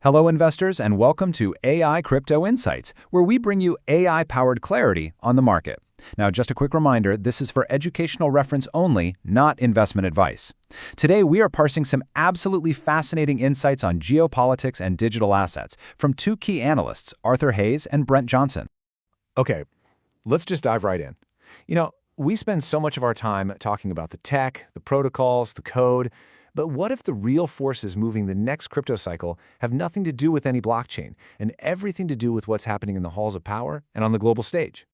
Hello, investors, and welcome to AI Crypto Insights, where we bring you AI-powered clarity on the market. Now, just a quick reminder, this is for educational reference only, not investment advice. Today, we are parsing some absolutely fascinating insights on geopolitics and digital assets from two key analysts, Arthur Hayes and Brent Johnson. Okay, let's just dive right in. We spend so much of our time talking about the tech, the protocols, the code, but what if the real forces moving the next crypto cycle have nothing to do with any blockchain and everything to do with what's happening in the halls of power and on the global stage?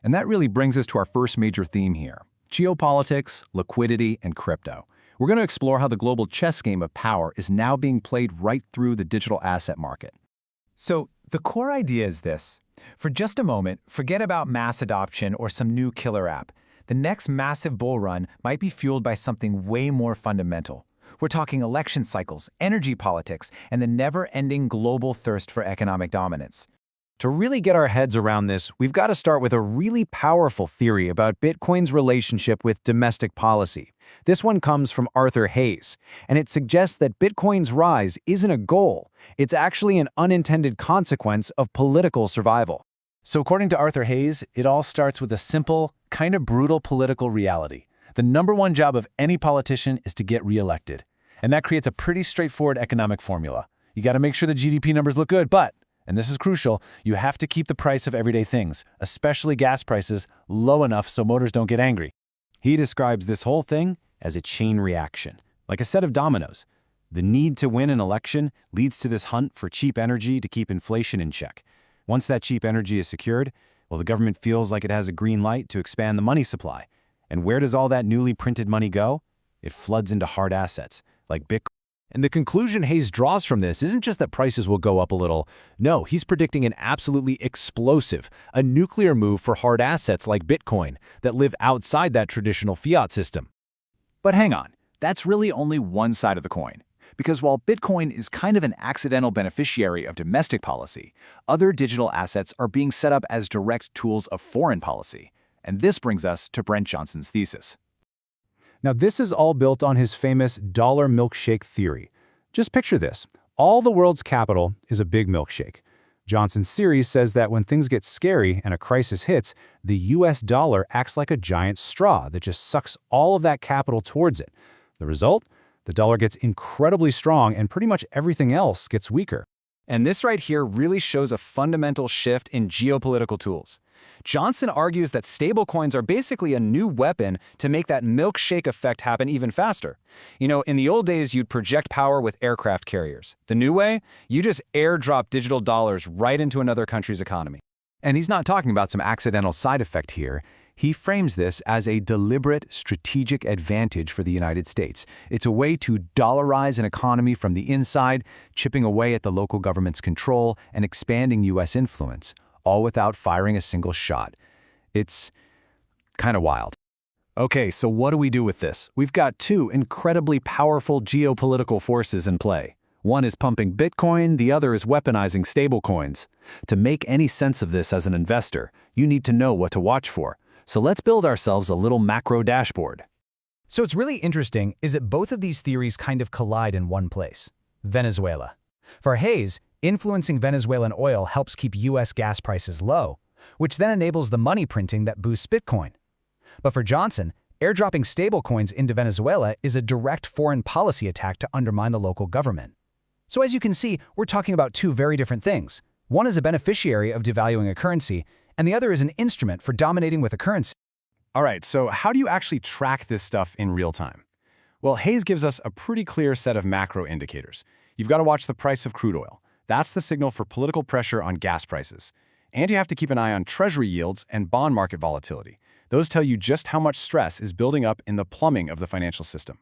And that really brings us to our first major theme here: geopolitics, liquidity, and crypto. We're going to explore how the global chess game of power is now being played right through the digital asset market. So the core idea is this. For just a moment, forget about mass adoption or some new killer app. The next massive bull run might be fueled by something way more fundamental. We're talking election cycles, energy politics, and the never-ending global thirst for economic dominance. To really get our heads around this, we've got to start with a really powerful theory about Bitcoin's relationship with domestic policy. This one comes from Arthur Hayes, and it suggests that Bitcoin's rise isn't a goal. It's actually an unintended consequence of political survival. So according to Arthur Hayes, it all starts with a simple, kind of brutal political reality. The number one job of any politician is to get reelected. And that creates a pretty straightforward economic formula. You got to make sure the GDP numbers look good, but, and this is crucial, you have to keep the price of everyday things, especially gas prices, low enough so motors don't get angry. He describes this whole thing as a chain reaction, like a set of dominoes. The need to win an election leads to this hunt for cheap energy to keep inflation in check. Once that cheap energy is secured, well, the government feels like it has a green light to expand the money supply. And where does all that newly printed money go? It floods into hard assets, like Bitcoin. And the conclusion Hayes draws from this isn't just that prices will go up a little. No, he's predicting an absolutely explosive, a nuclear move for hard assets like Bitcoin that live outside that traditional fiat system. But hang on, that's really only one side of the coin. Because while Bitcoin is kind of an accidental beneficiary of domestic policy, other digital assets are being set up as direct tools of foreign policy. And this brings us to Brent Johnson's thesis. Now, this is all built on his famous dollar milkshake theory. Just picture this. All the world's capital is a big milkshake. Johnson's series says that when things get scary and a crisis hits, the US dollar acts like a giant straw that just sucks all of that capital towards it. The result? The dollar gets incredibly strong and pretty much everything else gets weaker. And this right here really shows a fundamental shift in geopolitical tools. Johnson argues that stablecoins are basically a new weapon to make that milkshake effect happen even faster. In the old days, you'd project power with aircraft carriers. The new way? You just airdrop digital dollars right into another country's economy. And he's not talking about some accidental side effect here. He frames this as a deliberate strategic advantage for the United States. It's a way to dollarize an economy from the inside, chipping away at the local government's control and expanding U.S. influence, all without firing a single shot. It's kind of wild. Okay, so what do we do with this? We've got two incredibly powerful geopolitical forces in play. One is pumping Bitcoin, the other is weaponizing stablecoins. To make any sense of this as an investor, you need to know what to watch for. So let's build ourselves a little macro dashboard. So what's really interesting is that both of these theories kind of collide in one place: Venezuela. For Hayes, influencing Venezuelan oil helps keep U.S. gas prices low, which then enables the money printing that boosts Bitcoin. But for Johnson, airdropping stablecoins into Venezuela is a direct foreign policy attack to undermine the local government. So as you can see, we're talking about two very different things. One is a beneficiary of devaluing a currency, and the other is an instrument for dominating with a currency. All right, so how do you actually track this stuff in real time? Well, Hayes gives us a pretty clear set of macro indicators. You've got to watch the price of crude oil. That's the signal for political pressure on gas prices. And you have to keep an eye on treasury yields and bond market volatility. Those tell you just how much stress is building up in the plumbing of the financial system.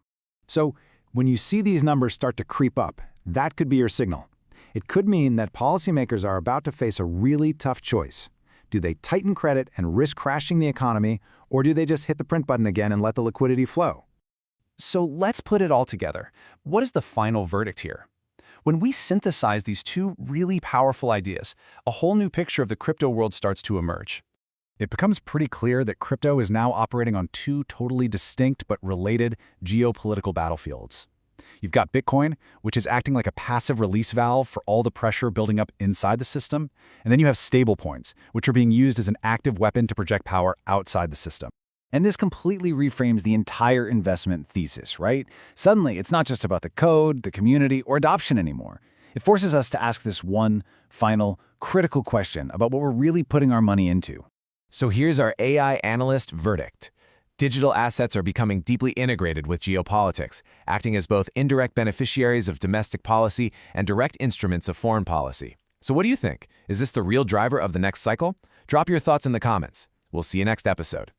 So when you see these numbers start to creep up, that could be your signal. It could mean that policymakers are about to face a really tough choice. Do they tighten credit and risk crashing the economy, or do they just hit the print button again and let the liquidity flow? So let's put it all together. What is the final verdict here? When we synthesize these two really powerful ideas, a whole new picture of the crypto world starts to emerge. It becomes pretty clear that crypto is now operating on two totally distinct but related geopolitical battlefields. You've got Bitcoin, which is acting like a passive release valve for all the pressure building up inside the system. And then you have stablecoins, which are being used as an active weapon to project power outside the system. And this completely reframes the entire investment thesis, right? Suddenly, it's not just about the code, the community, or adoption anymore. It forces us to ask this one, final, critical question about what we're really putting our money into. So here's our AI analyst verdict. Digital assets are becoming deeply integrated with geopolitics, acting as both indirect beneficiaries of domestic policy and direct instruments of foreign policy. So what do you think? Is this the real driver of the next cycle? Drop your thoughts in the comments. We'll see you next episode.